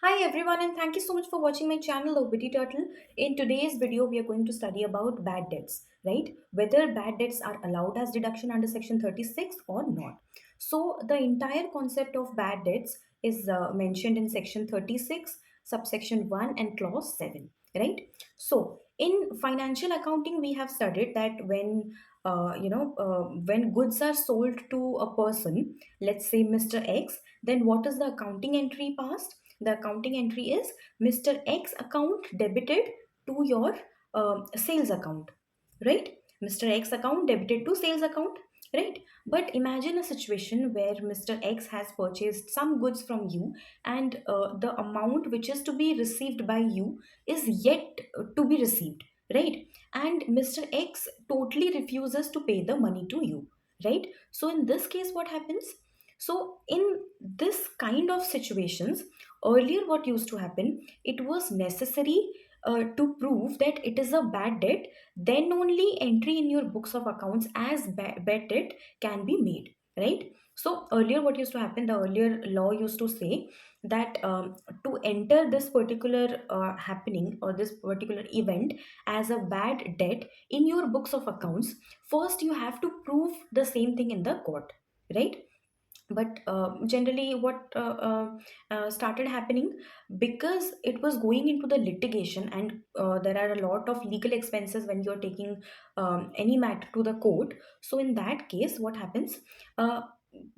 Hi everyone, and thank you so much for watching my channel, The Witty Turtle. In today's video, we are going to study about bad debts, right? Whether bad debts are allowed as deduction under section 36 or not. So the entire concept of bad debts is mentioned in section 36, subsection 1 and clause 7, right? So in financial accounting, we have studied that when goods are sold to a person, let's say Mr. X, then what is the accounting entry passed? The accounting entry is Mr. X account debited to your sales account, right? Mr. X account debited to sales account, right? But imagine a situation where Mr. X has purchased some goods from you, and the amount which is to be received by you is yet to be received, right? And Mr. X totally refuses to pay the money to you, right? So in this case, what happens? So in this kind of situations, earlier what used to happen, it was necessary to prove that it is a bad debt, then only entry in your books of accounts as bad debt can be made, right? So earlier what used to happen, the earlier law used to say that to enter this particular happening or this particular event as a bad debt in your books of accounts, first you have to prove the same thing in the court, right? But generally what started happening, because it was going into the litigation, and there are a lot of legal expenses when you're taking any matter to the court. So in that case what happens, uh,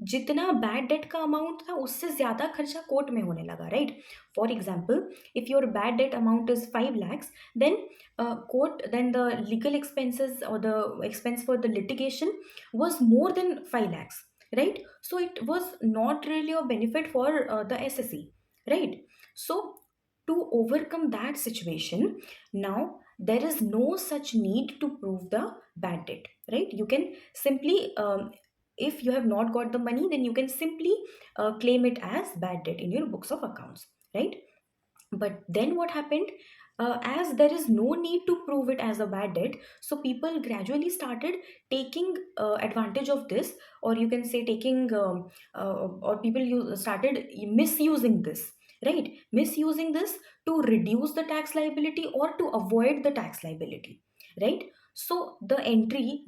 जितना bad debt का amount था उससे ज़्यादा खर्चा court में होने लगा, right? For example, if your bad debt amount is 5 lakhs, then court, then the legal expenses or the expense for the litigation was more than 5 lakhs, right? So it was not really a benefit for the ssc, right? So to overcome that situation, now there is no such need to prove the bad debt, right? You can simply if you have not got the money, then you can simply claim it as bad debt in your books of accounts, right? But then what happened, as there is no need to prove it as a bad debt, so people gradually started taking advantage of this, or you can say taking or people started misusing this, right? Misusing this to reduce the tax liability or to avoid the tax liability, right? So the entry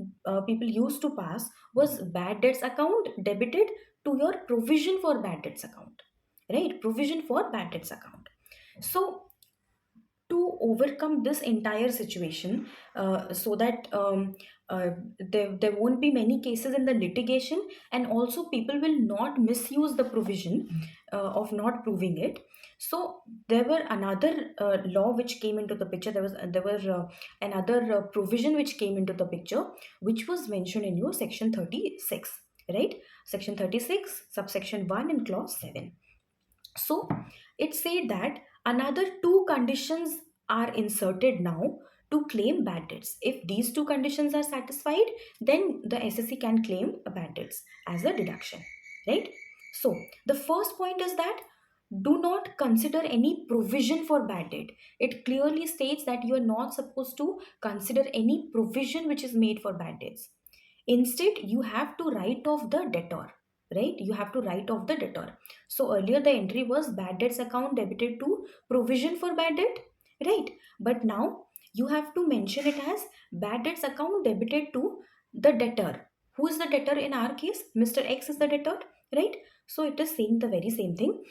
people used to pass was bad debts account debited to your provision for bad debts account, right? Provision for bad debts account. So to overcome this entire situation, so that there won't be many cases in the litigation, and also people will not misuse the provision of not proving it. So there were another law which came into the picture. There were another provision which came into the picture, which was mentioned in your section 36, right? Section 36, subsection 1 and clause 7. So it said that another two conditions are inserted now to claim bad debts. If these two conditions are satisfied, then the SSC can claim a bad debts as a deduction, right? So the first point is that do not consider any provision for bad debt. It clearly states that you are not supposed to consider any provision which is made for bad debts. Instead, you have to write off the debtor, right? You have to write off the debtor. So earlier the entry was bad debts account debited to provision for bad debt, right? But now you have to mention it as bad debts account debited to the debtor. Who is the debtor in our case? Mr. X is the debtor, right? So it is saying the very same thing.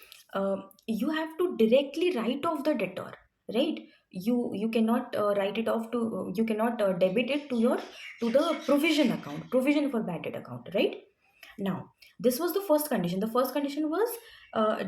You have to directly write off the debtor, right? You cannot write it off to, you cannot debit it to your, to the provision account, provision for bad debt account, right? Now this was the first condition. The first condition was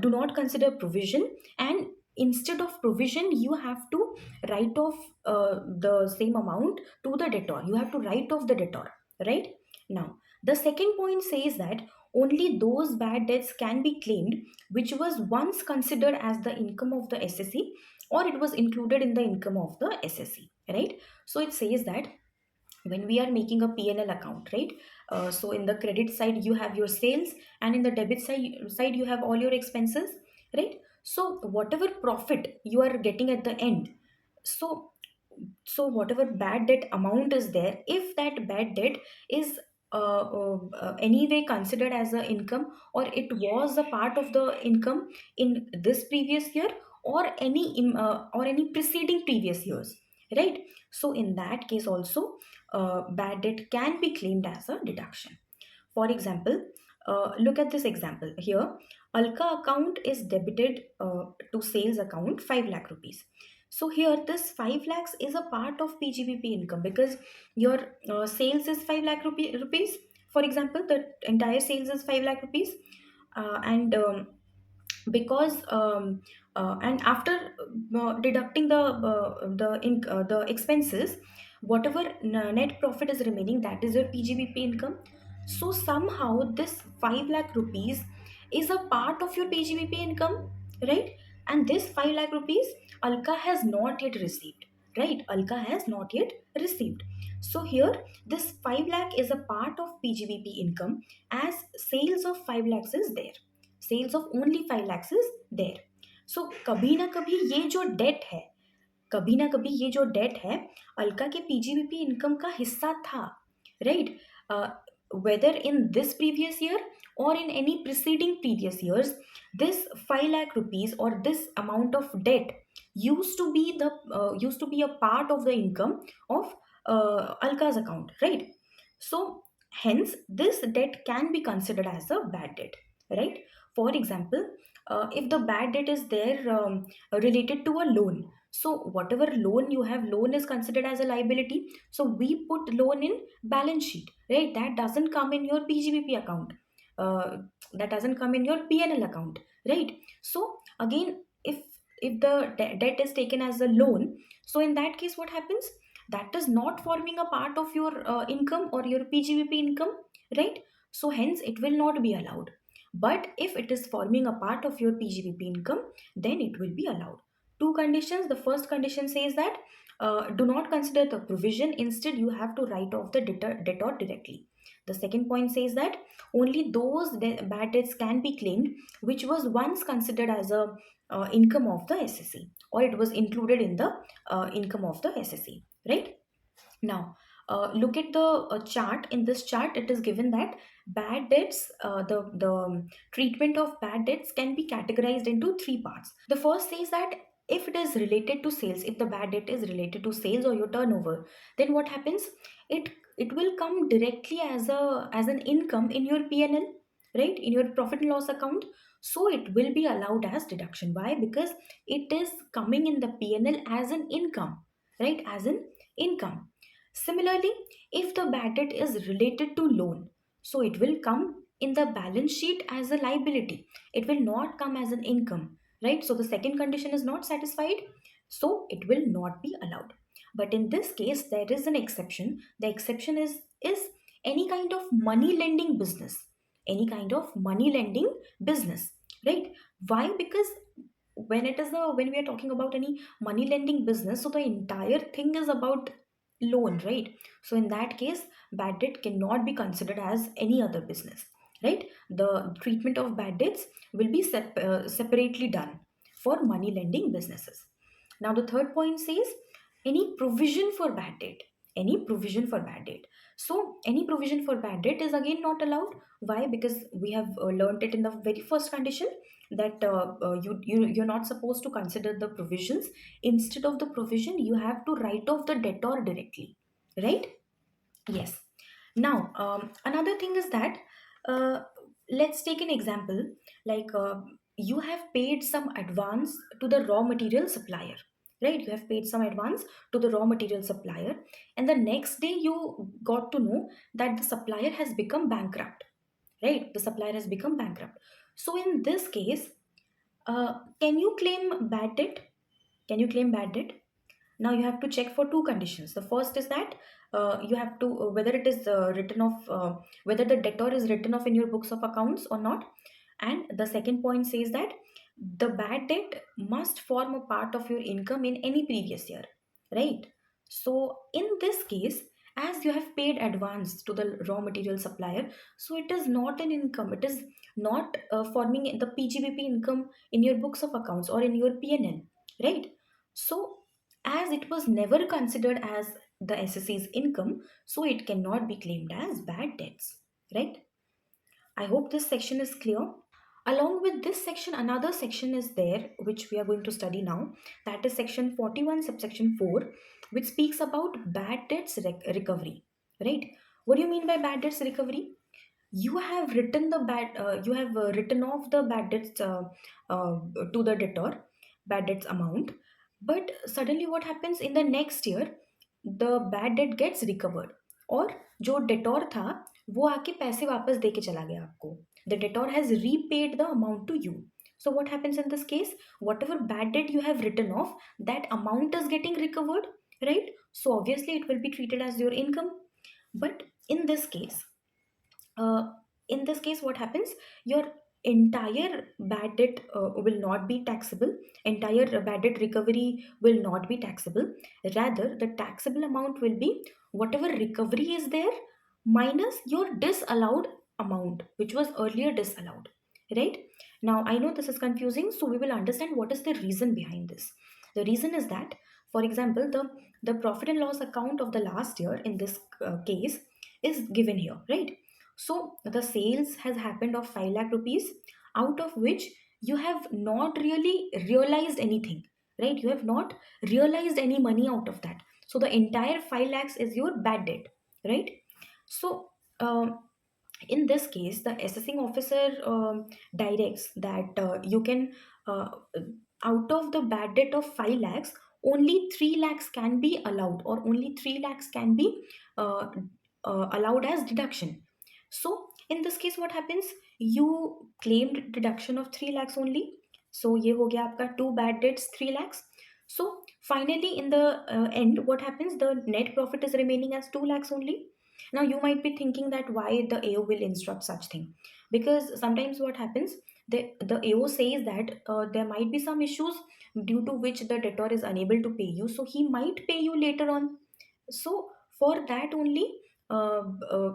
do not consider provision, and instead of provision you have to write off the same amount to the debtor. You have to write off the debtor, right? Now the second point says that only those bad debts can be claimed which was once considered as the income of the ssc, or it was included in the income of the ssc, right? So it says that when we are making a PNL account, right? So in the credit side you have your sales, and in the debit side you have all your expenses, right? So whatever profit you are getting at the end, so whatever bad debt amount is there, if that bad debt is anyway considered as a income, or it was a part of the income in this previous year, or any preceding previous years, right? So in that case also, bad debt can be claimed as a deduction. For example, look at this example here. Alka account is debited to sales account 5 lakh rupees. So here this 5 lakhs is a part of PGBP income, because your sales is 5 lakh rupees. For example, the entire sales is 5 lakh rupees, and because and after deducting the expenses, whatever net profit is remaining, that is your PGBP income. So somehow this 5 lakh rupees is a part of your PGBP income, right? And this 5 lakh rupees Alka has not yet received, right? Alka has not yet received. So here this 5 lakh is a part of PGBP income, as sales of 5 lakhs is there, sales of only 5 lakhs is there. So कभी ना कभी ये जो date है, कभी ना कभी ये जो डेट है अलका के पीजीबीपी इनकम का हिस्सा था, right? Whether in this previous year or in any preceding previous years, this 5 lakh rupees or this amount of debt used to be a part of the income of Alka's account, right? So hence this debt can be considered as a bad debt, right? For example, if the bad debt is there related to a loan, so whatever loan you have, loan is considered as a liability, so we put loan in balance sheet, right? That doesn't come in your PGBP account, uh, that doesn't come in your PNL account, right? So again, if the debt is taken as a loan, so in that case what happens, that is not forming a part of your income or your PGBP income, right? So hence it will not be allowed. But if it is forming a part of your PGBP income, then it will be allowed. Two conditions. The first condition says that do not consider the provision, instead you have to write off the debtor directly. The second point says that only those bad debts can be claimed which was once considered as a income of the SSC, or it was included in the income of the SSC, right? Now, look at the chart. In this chart, it is given that bad debts, the treatment of bad debts can be categorized into three parts. The first says that if it is related to sales, if the bad debt is related to sales or your turnover, then what happens? It will come directly as an income in your PNL, right? In your profit and loss account. So it will be allowed as deduction. Why? Because it is coming in the PNL as an income, right? As an income. Similarly, if the bad debt is related to loan, so it will come in the balance sheet as a liability. It will not come as an income, right? So the second condition is not satisfied, so it will not be allowed. But in this case, there is an exception. The exception is any kind of money lending business, any kind of money lending business, right? Why? Because when we are talking about any money lending business, so the entire thing is about loan, right? So in that case, bad debt cannot be considered as any other business, right? The treatment of bad debts will be separately done for money lending businesses. Now the third point says any provision for bad debt, any provision for bad debt. So any provision for bad debt is again not allowed. Why? Because we have learned it in the very first condition that you're not supposed to consider the provisions. Instead of the provision, you have to write off the debtor directly, right? Yes. Now, another thing is that uh, let's take an example, like you have paid some advance to the raw material supplier, right? You have paid some advance to the raw material supplier, and the next day you got to know that the supplier has become bankrupt, right? The supplier has become bankrupt. So in this case, can you claim bad debt? Can you claim bad debt? Now you have to check for two conditions. The first is that you have to whether it is written off, whether the debtor is written off in your books of accounts or not. And the second point says that the bad debt must form a part of your income in any previous year, right? So in this case, as you have paid advance to the raw material supplier, so it is not an income. It is not forming the PGBP income in your books of accounts or in your PNL, right? So as it was never considered as the SSC's income, so it cannot be claimed as bad debts, right? I hope this section is clear. Along with this section, another section is there which we are going to study now. That is section 41, subsection 4, which speaks about bad debts recovery. Right? What do you mean by bad debts recovery? You have written the you have written off the bad debts uh, to the debtor, bad debts amount, but suddenly what happens in the next year, the bad debt gets recovered, और जो detour था वो आके पैसे वापस दे के चला गया आपको. The debtor has repaid the amount to you. So what happens in this case? Whatever bad debt you have written off, that amount is getting recovered, right? So obviously it will be treated as your income. But in this case, uh, what happens, your entire bad debt will not be taxable, entire bad debt recovery will not be taxable. Rather, the taxable amount will be whatever recovery is there minus your disallowed amount which was earlier disallowed, right? Now I know this is confusing, so we will understand what is the reason behind this. The reason is that, for example, the profit and loss account of the last year in this case is given here, right? So the sales has happened of 5 lakh rupees, out of which you have not really realized anything, right? You have not realized any money out of that. So the entire 5 lakhs is your bad debt, right? So in this case, the assessing officer directs that you can, uh, out of the bad debt of 5 lakhs, only 3 lakhs can be allowed, or only 3 lakhs can be uh, allowed as deduction. So in this case, what happens? You claimed deduction of 3 lakhs only. So ये हो गया आपका two bad debts 3 lakhs. So finally in the end, what happens? The net profit is remaining as 2 lakhs only. Now you might be thinking that why the AO will instruct such thing, because sometimes what happens, the AO says that there might be some issues due to which the debtor is unable to pay you, so he might pay you later on. So for that only,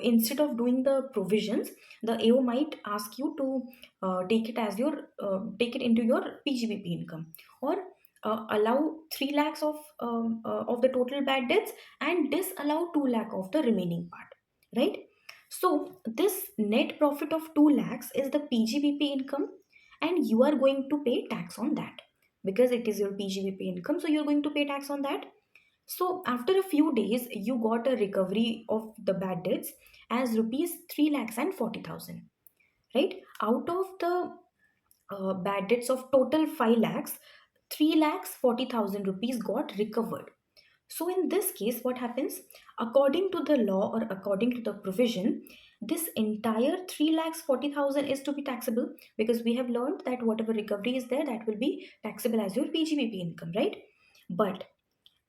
instead of doing the provisions, the AO might ask you to take it as your take it into your PGBP income, or allow 3 lakhs of the total bad debts and disallow 2 lakh of the remaining part, right? So this net profit of 2 lakhs is the PGBP income, and you are going to pay tax on that because it is your PGBP income, so you're going to pay tax on that. So after a few days, you got a recovery of the bad debts as rupees 3 lakhs and 40,000, right? Out of the bad debts of total 5 lakhs, 3 lakhs 40,000 rupees got recovered. So in this case, what happens? According to the law, or according to the provision, this entire 3 lakhs 40,000 is to be taxable, because we have learned that whatever recovery is there, that will be taxable as your PGBP income, right? But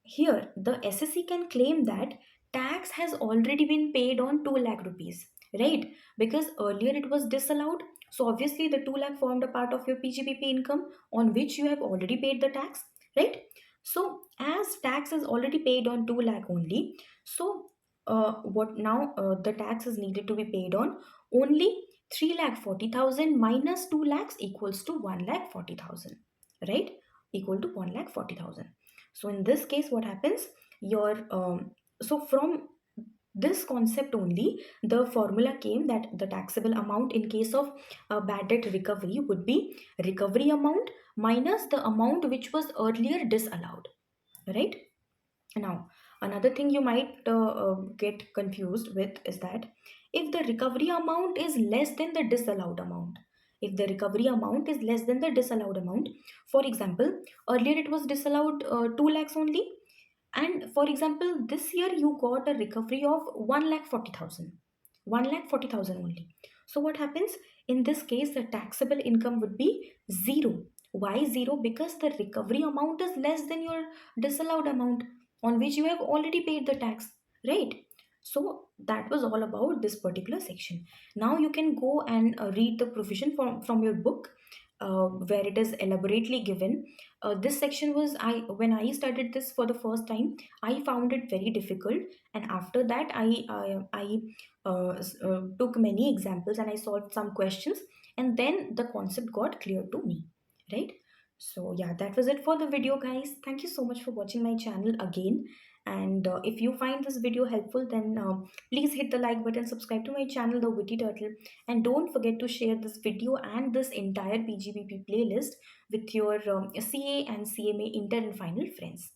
here, the SSC can claim that tax has already been paid on 2 lakh rupees, right? Because earlier it was disallowed. So obviously the 2 lakh formed a part of your PGBP income on which you have already paid the tax, right? So as tax is already paid on 2 lakh only, so what now, the tax is needed to be paid on only 3 lakh 40,000 minus 2 lakhs equals to 1 lakh 40,000, right? Equal to 1 lakh 40,000. So in this case, what happens? Your so from this concept only, the formula came that the taxable amount in case of bad debt recovery would be recovery amount minus the amount which was earlier disallowed, right? Now, another thing you might get confused with is that if the recovery amount is less than the disallowed amount, if the recovery amount is less than the disallowed amount, for example, earlier it was disallowed 2 lakhs only, and for example, this year you got a recovery of 1 lakh 40,000, 1 lakh 40,000 only. So what happens? In this case, the taxable income would be zero. Why zero? Because the recovery amount is less than your disallowed amount on which you have already paid the tax, right? So that was all about this particular section. Now you can go and read the provision from your book, where it is elaborately given. This section was, I when I studied this for the first time, I found it very difficult, and after that I took many examples and I solved some questions, and then the concept got clear to me, right? So yeah, that was it for the video, guys. Thank you so much for watching my channel again, And if you find this video helpful, then please hit the like button, subscribe to my channel, The Witty Turtle, and don't forget to share this video and this entire PGBP playlist with your CA and CMA intern and final friends.